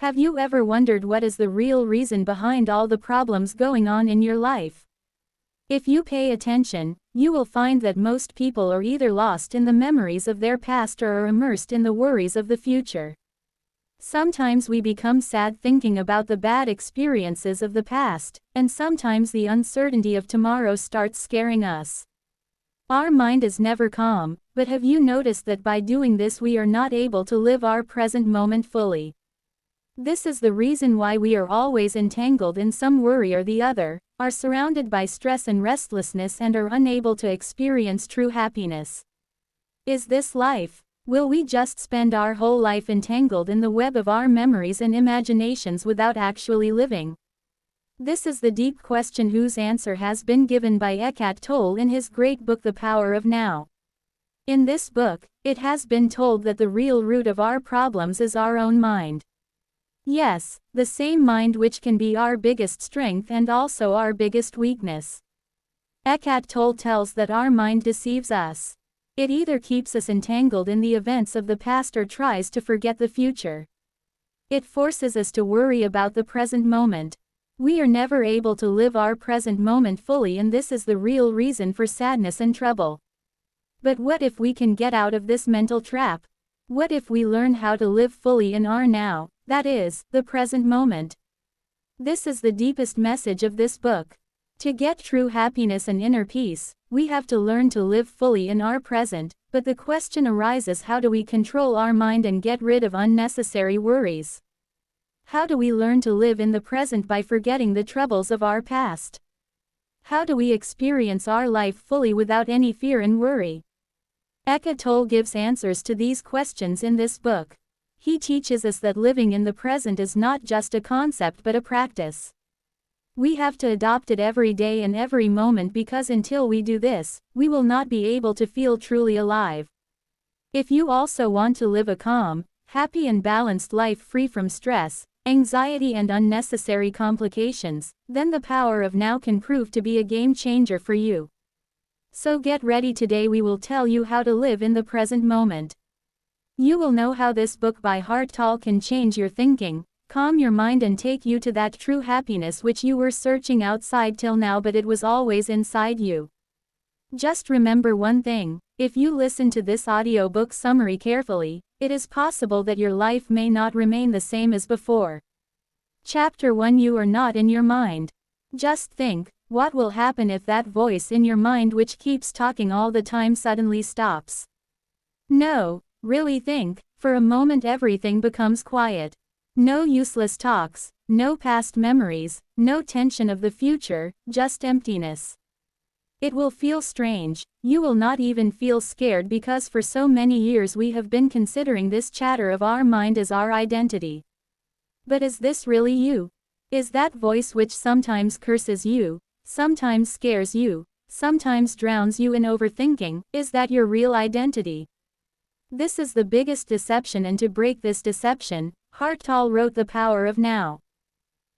Have you ever wondered what is the real reason behind all the problems going on in your life? If you pay attention, you will find that most people are either lost in the memories of their past or are immersed in the worries of the future. Sometimes we become sad thinking about the bad experiences of the past, and sometimes the uncertainty of tomorrow starts scaring us. Our mind is never calm, but have you noticed that by doing this we are not able to live our present moment fully? This is the reason why we are always entangled in some worry or the other, are surrounded by stress and restlessness and are unable to experience true happiness. Is this life? Will we just spend our whole life entangled in the web of our memories and imaginations without actually living? This is the deep question whose answer has been given by Eckhart Tolle in his great book The Power of Now. In this book, it has been told that the real root of our problems is our own mind. Yes, the same mind which can be our biggest strength and also our biggest weakness. Eckhart Tolle tells that our mind deceives us. It either keeps us entangled in the events of the past or tries to forget the future. It forces us to worry about the present moment. We are never able to live our present moment fully, and this is the real reason for sadness and trouble. But what if we can get out of this mental trap? What if we learn how to live fully in our now, that is, the present moment? This is the deepest message of this book. To get true happiness and inner peace, we have to learn to live fully in our present, but the question arises, how do we control our mind and get rid of unnecessary worries? How do we learn to live in the present by forgetting the troubles of our past? How do we experience our life fully without any fear and worry? Eckhart Tolle gives answers to these questions in this book. He teaches us that living in the present is not just a concept but a practice. We have to adopt it every day and every moment, because until we do this, we will not be able to feel truly alive. If you also want to live a calm, happy and balanced life free from stress, anxiety and unnecessary complications, then the power of now can prove to be a game changer for you. So get ready. Today we will tell you how to live in the present moment. You will know how this book by Eckhart Tolle can change your thinking, calm your mind and take you to that true happiness which you were searching outside till now, but it was always inside you. Just remember one thing: if you listen to this audiobook summary carefully, it is possible that your life may not remain the same as before. Chapter 1: You are not in your mind. Just think, what will happen if that voice in your mind which keeps talking all the time suddenly stops? No, really think. For a moment everything becomes quiet. No useless talks, no past memories, no tension of the future, just emptiness. It will feel strange. You will not even feel scared, because for so many years we have been considering this chatter of our mind as our identity. But is this really you? Is that voice which sometimes curses you, sometimes scares you, sometimes drowns you in overthinking, is that your real identity? This is the biggest deception, and to break this deception, Eckhart Tolle wrote The Power of Now.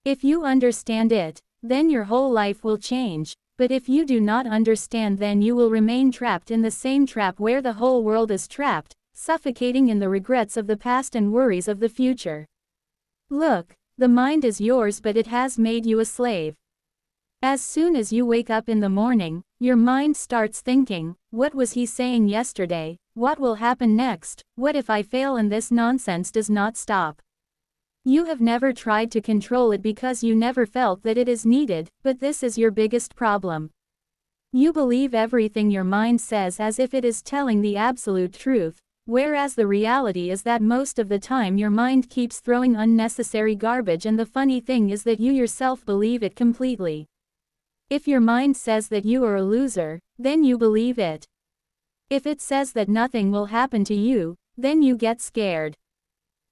If you understand it, then your whole life will change, but if you do not understand, then you will remain trapped in the same trap where the whole world is trapped, suffocating in the regrets of the past and worries of the future. Look, the mind is yours, but it has made you a slave. As soon as you wake up in the morning, your mind starts thinking, what was he saying yesterday? What will happen next? What if I fail? And this nonsense does not stop. You have never tried to control it because you never felt that it is needed, but this is your biggest problem. You believe everything your mind says as if it is telling the absolute truth, whereas the reality is that most of the time your mind keeps throwing unnecessary garbage, and the funny thing is that you yourself believe it completely. If your mind says that you are a loser, then you believe it. If it says that nothing will happen to you, then you get scared.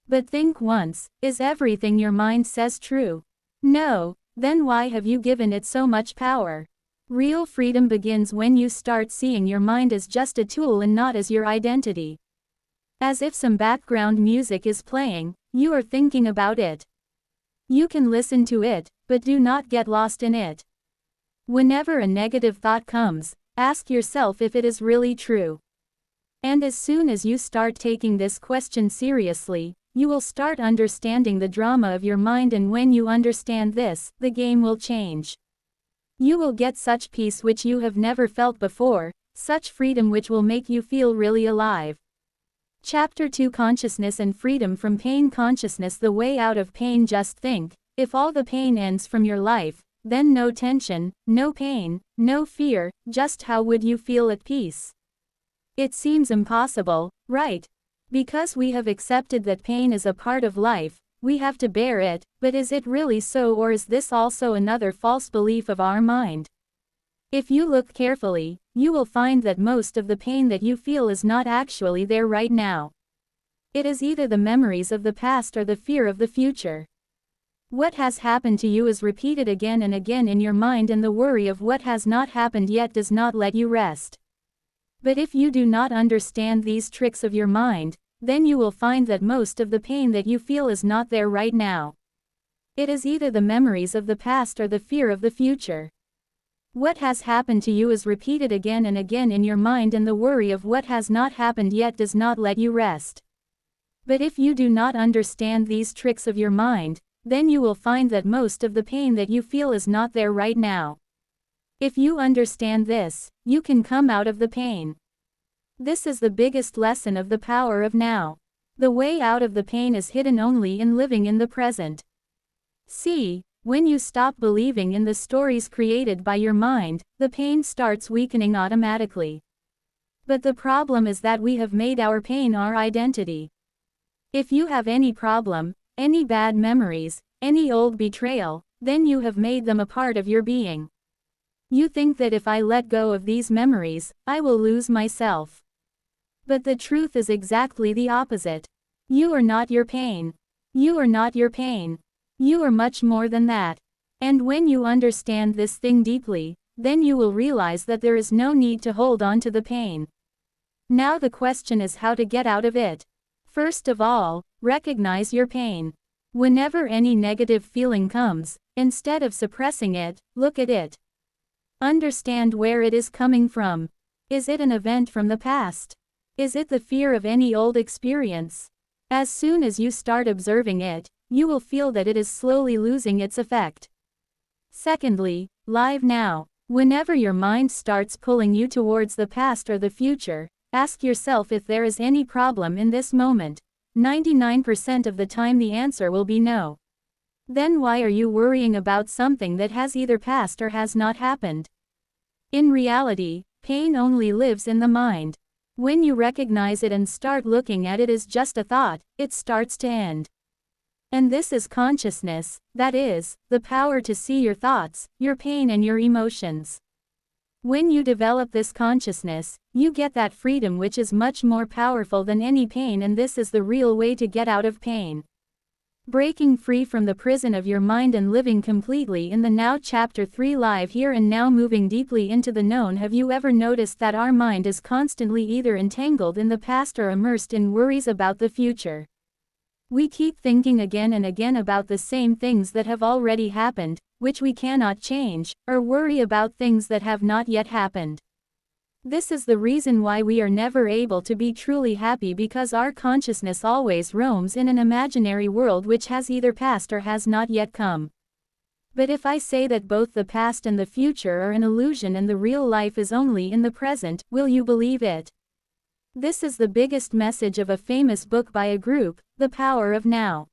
But think once, is everything your mind says true? No, then why have you given it so much power? Real freedom begins when you start seeing your mind as just a tool and not as your identity. As if some background music is playing, you are thinking about it. You can listen to it, but do not get lost in it. Whenever a negative thought comes, ask yourself if it is really true. And as soon as you start taking this question seriously, you will start understanding the drama of your mind, and when you understand this, the game will change. You will get such peace which you have never felt before, such freedom which will make you feel really alive. Chapter 2: Consciousness and Freedom from Pain. Consciousness, the way out of pain. Just think, if all the pain ends from your life, then no tension, no pain, no fear, just how would you feel at peace? It seems impossible, right? Because we have accepted that pain is a part of life, we have to bear it, but is it really so, or is this also another false belief of our mind? If you look carefully, you will find that most of the pain that you feel is not actually there right now. It is either the memories of the past or the fear of the future. What has happened to you is repeated again and again in your mind, and the worry of what has not happened yet does not let you rest. But if you do not understand these tricks of your mind, then you will find that most of the pain that you feel is not there right now. It is either the memories of the past or the fear of the future. What has happened to you is repeated again and again in your mind, and the worry of what has not happened yet does not let you rest. But if you do not understand these tricks of your mind, then you will find that most of the pain that you feel is not there right now. If you understand this, you can come out of the pain. This is the biggest lesson of the power of now. The way out of the pain is hidden only in living in the present. See, when you stop believing in the stories created by your mind, the pain starts weakening automatically. But the problem is that we have made our pain our identity. If you have any problem, any bad memories, any old betrayal, then you have made them a part of your being. You think that if I let go of these memories, I will lose myself. But the truth is exactly the opposite. You are not your pain. You are not your pain. You are much more than that. And when you understand this thing deeply, then you will realize that there is no need to hold on to the pain. Now the question is how to get out of it. First of all, recognize your pain. Whenever any negative feeling comes, instead of suppressing it, look at it. Understand where it is coming from. Is it an event from the past? Is it the fear of any old experience? As soon as you start observing it, you will feel that it is slowly losing its effect. Secondly, live now. Whenever your mind starts pulling you towards the past or the future, ask yourself if there is any problem in this moment. 99% of the time the answer will be no. Then why are you worrying about something that has either passed or has not happened? In reality, pain only lives in the mind. When you recognize it and start looking at it as just a thought, it starts to end. And this is consciousness, that is, the power to see your thoughts, your pain and your emotions. When you develop this consciousness, you get that freedom which is much more powerful than any pain, and this is the real way to get out of pain. Breaking free from the prison of your mind and living completely in the now. Chapter 3: Live here and now. Moving deeply into the known. Have you ever noticed that our mind is constantly either entangled in the past or immersed in worries about the future? We keep thinking again and again about the same things that have already happened, which we cannot change, or worry about things that have not yet happened. This is the reason why we are never able to be truly happy, because our consciousness always roams in an imaginary world which has either passed or has not yet come. But if I say that both the past and the future are an illusion and the real life is only in the present, will you believe it? This is the biggest message of a famous book by a group, The Power of Now.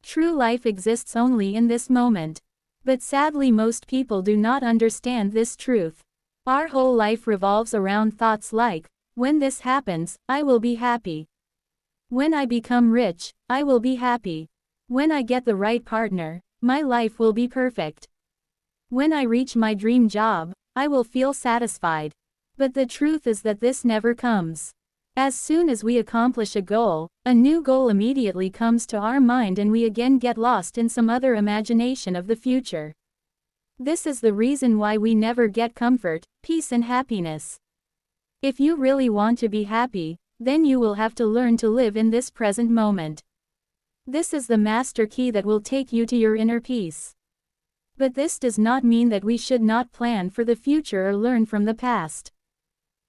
True life exists only in this moment. But sadly most people do not understand this truth. Our whole life revolves around thoughts like, when this happens, I will be happy. When I become rich, I will be happy. When I get the right partner, my life will be perfect. When I reach my dream job, I will feel satisfied. But the truth is that this never comes. As soon as we accomplish a goal, a new goal immediately comes to our mind and we again get lost in some other imagination of the future. This is the reason why we never get comfort, peace and happiness. If you really want to be happy, then you will have to learn to live in this present moment. This is the master key that will take you to your inner peace. But this does not mean that we should not plan for the future or learn from the past.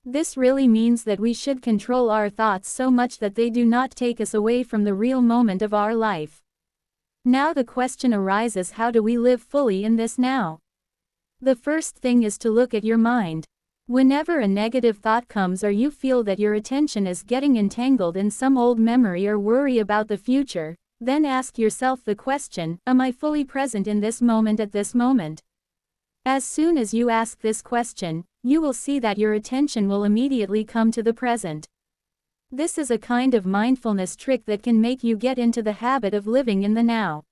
This really means that we should control our thoughts so much that they do not take us away from the real moment of our life. Now the question arises, how do we live fully in this now? The first thing is to look at your mind. Whenever a negative thought comes or you feel that your attention is getting entangled in some old memory or worry about the future, then ask yourself the question, am I fully present in this moment at this moment? As soon as you ask this question, you will see that your attention will immediately come to the present. This is a kind of mindfulness trick that can make you get into the habit of living in the now.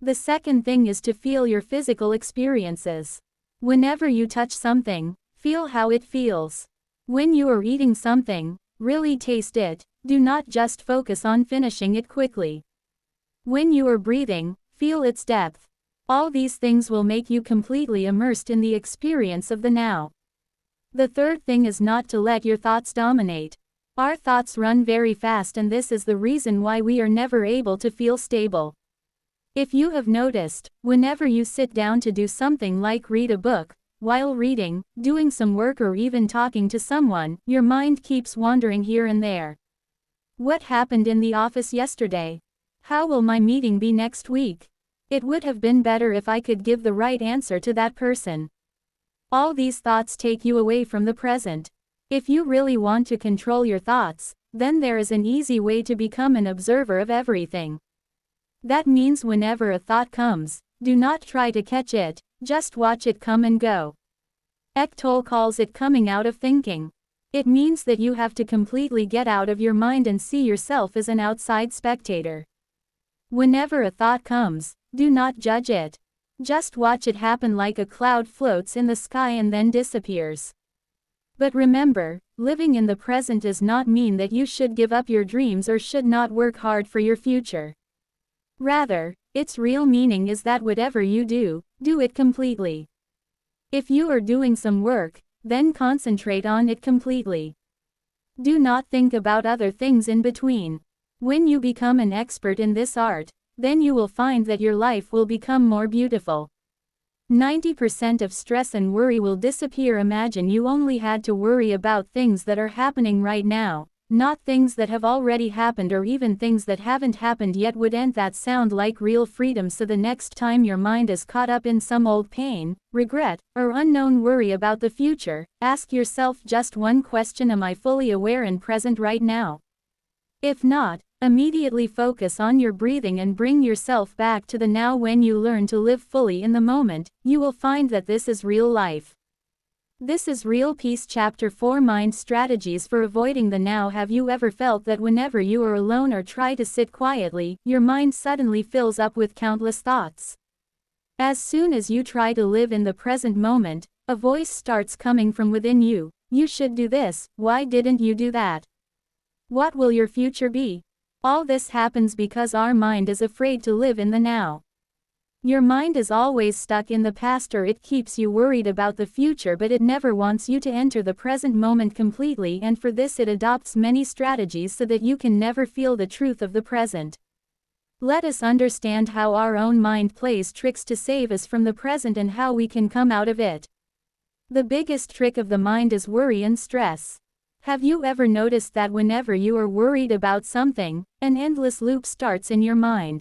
The second thing is to feel your physical experiences. Whenever you touch something, feel how it feels. When you are eating something, really taste it, do not just focus on finishing it quickly. When you are breathing, feel its depth. All these things will make you completely immersed in the experience of the now. The third thing is not to let your thoughts dominate. Our thoughts run very fast, and this is the reason why we are never able to feel stable. If you have noticed, whenever you sit down to do something like read a book, while reading, doing some work, or even talking to someone, your mind keeps wandering here and there. What happened in the office yesterday? How will my meeting be next week? It would have been better if I could give the right answer to that person. All these thoughts take you away from the present. If you really want to control your thoughts, then there is an easy way to become an observer of everything. That means whenever a thought comes, do not try to catch it, just watch it come and go. Eckhart Tolle calls it coming out of thinking. It means that you have to completely get out of your mind and see yourself as an outside spectator. Whenever a thought comes, do not judge it. Just watch it happen like a cloud floats in the sky and then disappears. But remember, living in the present does not mean that you should give up your dreams or should not work hard for your future. Rather, its real meaning is that whatever you do, do it completely. If you are doing some work, then concentrate on it completely. Do not think about other things in between. When you become an expert in this art, then you will find that your life will become more beautiful. 90% of stress and worry will disappear. Imagine you only had to worry about things that are happening right now, not things that have already happened or even things that haven't happened yet. Wouldn't that sound like real freedom? So the next time your mind is caught up in some old pain, regret, or unknown worry about the future, ask yourself just one question: am I fully aware and present right now? If not, immediately focus on your breathing and bring yourself back to the now. When you learn to live fully in the moment, you will find that this is real life. This is real peace. Chapter 4: Mind Strategies for Avoiding the Now. Have you ever felt that whenever you are alone or try to sit quietly, your mind suddenly fills up with countless thoughts? As soon as you try to live in the present moment, a voice starts coming from within you. You should do this, why didn't you do that? What will your future be? All this happens because our mind is afraid to live in the now. Your mind is always stuck in the past, or it keeps you worried about the future, but it never wants you to enter the present moment completely, and for this it adopts many strategies so that you can never feel the truth of the present. Let us understand how our own mind plays tricks to save us from the present and how we can come out of it. The biggest trick of the mind is worry and stress. Have you ever noticed that whenever you are worried about something, an endless loop starts in your mind?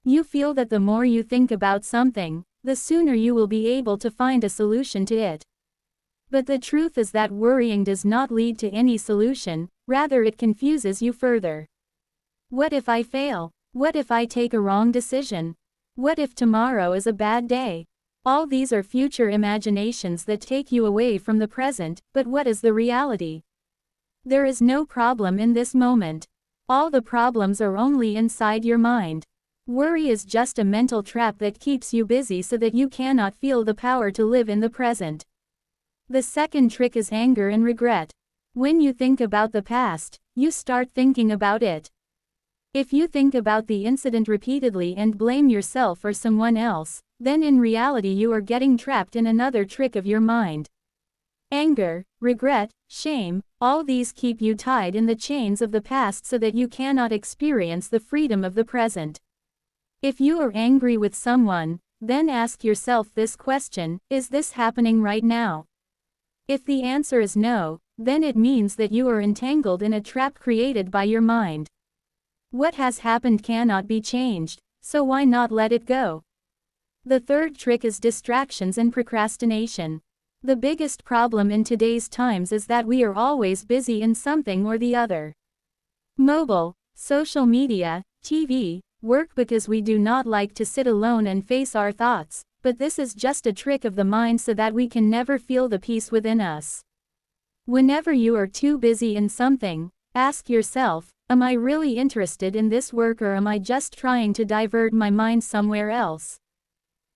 You feel that the more you think about something, the sooner you will be able to find a solution to it. But the truth is that worrying does not lead to any solution, rather it confuses you further. What if I fail? What if I take a wrong decision? What if tomorrow is a bad day? All these are future imaginations that take you away from the present, but what is the reality? There is no problem in this moment. All the problems are only inside your mind. Worry is just a mental trap that keeps you busy so that you cannot feel the power to live in the present. The second trick is anger and regret. When you think about the past, you start thinking about it. If you think about the incident repeatedly and blame yourself or someone else, then in reality you are getting trapped in another trick of your mind. Anger, regret, shame, all these keep you tied in the chains of the past so that you cannot experience the freedom of the present. If you are angry with someone, then ask yourself this question: is this happening right now? If the answer is no, then it means that you are entangled in a trap created by your mind. What has happened cannot be changed, so why not let it go? The third trick is distractions and procrastination. The biggest problem in today's times is that we are always busy in something or the other. Mobile, social media, TV, work, because we do not like to sit alone and face our thoughts, but this is just a trick of the mind so that we can never feel the peace within us. Whenever you are too busy in something, ask yourself, am I really interested in this work, or am I just trying to divert my mind somewhere else?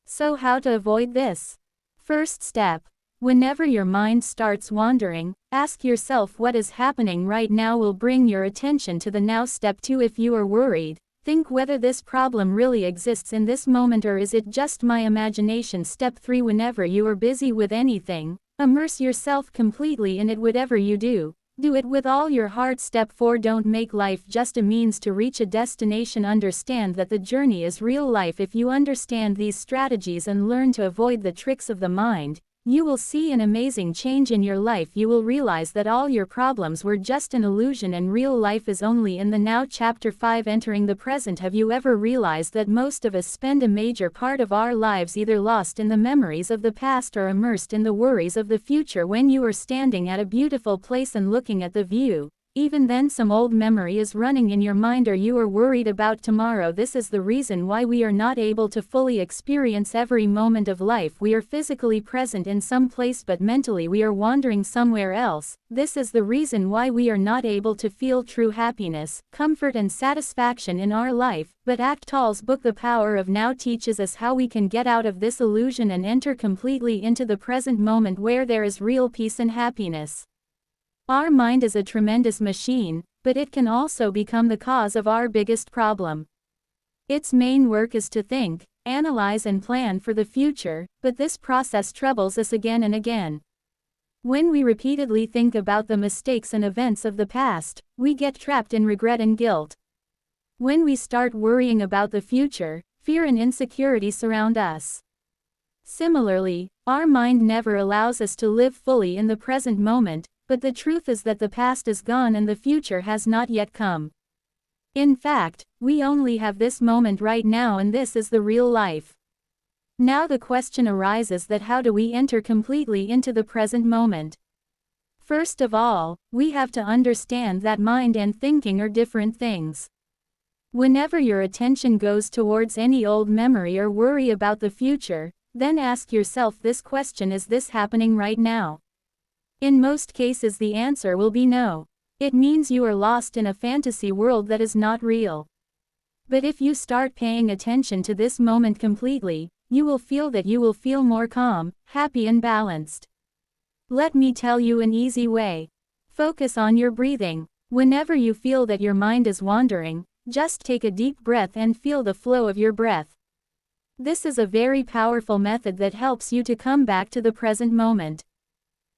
So how to avoid this? First step. Whenever your mind starts wandering, ask yourself what is happening right now will bring your attention to the now. Step 2. If you are worried, think whether this problem really exists in this moment or is it just my imagination. Step 3. Whenever you are busy with anything, immerse yourself completely in it. Whatever you do, do it with all your heart. Step 4. Don't make life just a means to reach a destination. Understand that the journey is real life. If you understand these strategies and learn to avoid the tricks of the mind, you will see an amazing change in your life. You will realize that all your problems were just an illusion and real life is only in the now. Chapter 5. Entering the present. Have you ever realized that most of us spend a major part of our lives either lost in the memories of the past or immersed in the worries of the future? When you are standing at a beautiful place and looking at the view, even then some old memory is running in your mind, or you are worried about tomorrow. This is the reason why we are not able to fully experience every moment of life. We are physically present in some place but mentally we are wandering somewhere else. This is the reason why we are not able to feel true happiness, comfort and satisfaction in our life. But Eckhart Tolle's book The Power of Now teaches us how we can get out of this illusion and enter completely into the present moment where there is real peace and happiness. Our mind is a tremendous machine, but it can also become the cause of our biggest problem. Its main work is to think, analyze and plan for the future, but this process troubles us again and again. When we repeatedly think about the mistakes and events of the past, we get trapped in regret and guilt. When we start worrying about the future, fear and insecurity surround us. Similarly, our mind never allows us to live fully in the present moment, but the truth is that the past is gone and the future has not yet come. In fact, we only have this moment right now, and this is the real life. Now the question arises that how do we enter completely into the present moment? First of all, we have to understand that mind and thinking are different things. Whenever your attention goes towards any old memory or worry about the future, then ask yourself this question: is this happening right now? In most cases the answer will be no. It means you are lost in a fantasy world that is not real. But if you start paying attention to this moment completely, you will feel more calm, happy and balanced. Let me tell you an easy way. Focus on your breathing. Whenever you feel that your mind is wandering, just take a deep breath and feel the flow of your breath. This is a very powerful method that helps you to come back to the present moment.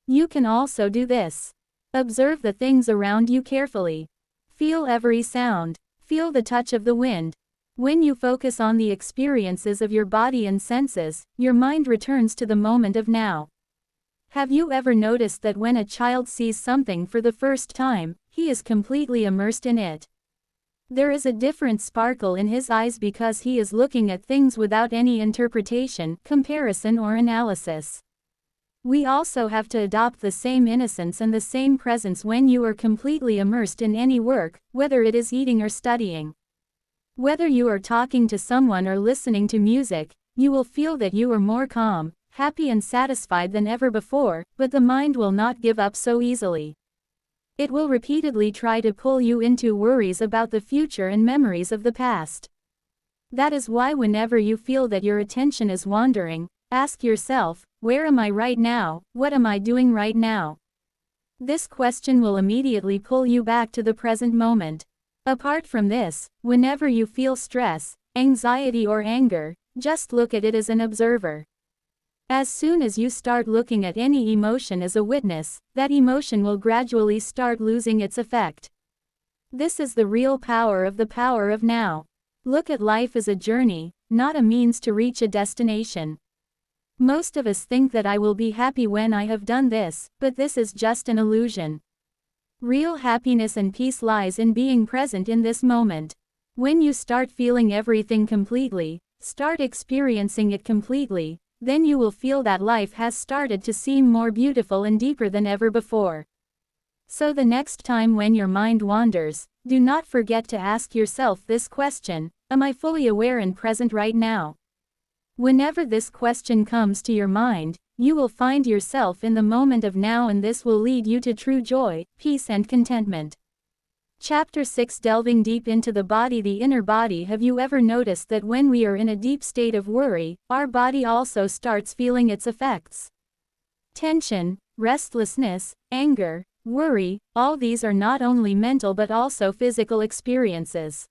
You can also do this. Observe the things around you carefully. Feel every sound. Feel the touch of the wind. When you focus on the experiences of your body and senses, your mind returns to the moment of now. Have you ever noticed that when a child sees something for the first time, he is completely immersed in it? There is a different sparkle in his eyes because he is looking at things without any interpretation, comparison or analysis. We also have to adopt the same innocence and the same presence when you are completely immersed in any work, whether it is eating or studying. Whether you are talking to someone or listening to music, you will feel that you are more calm, happy and satisfied than ever before, but the mind will not give up so easily. It will repeatedly try to pull you into worries about the future and memories of the past. That is why whenever you feel that your attention is wandering, ask yourself, where am I right now? What am I doing right now? This question will immediately pull you back to the present moment. Apart from this, whenever you feel stress, anxiety or anger, just look at it as an observer. As soon as you start looking at any emotion as a witness, that emotion will gradually start losing its effect. This is the real power of now. Look at life as a journey, not a means to reach a destination. Most of us think that I will be happy when I have done this, but this is just an illusion. Real happiness and peace lies in being present in this moment. When you start feeling everything completely, start experiencing it completely, then you will feel that life has started to seem more beautiful and deeper than ever before. So the next time when your mind wanders, do not forget to ask yourself this question: am I fully aware and present right now? Whenever this question comes to your mind, you will find yourself in the moment of now, and this will lead you to true joy, peace and contentment. Chapter 6, Delving deep into the body, the inner body. Have you ever noticed that when we are in a deep state of worry, our body also starts feeling its effects? Tension, restlessness, anger, worry, all these are not only mental but also physical experiences.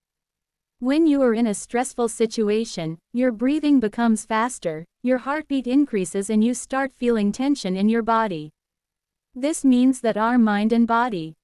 When you are in a stressful situation, your breathing becomes faster, your heartbeat increases, and you start feeling tension in your body. This means that our mind and body,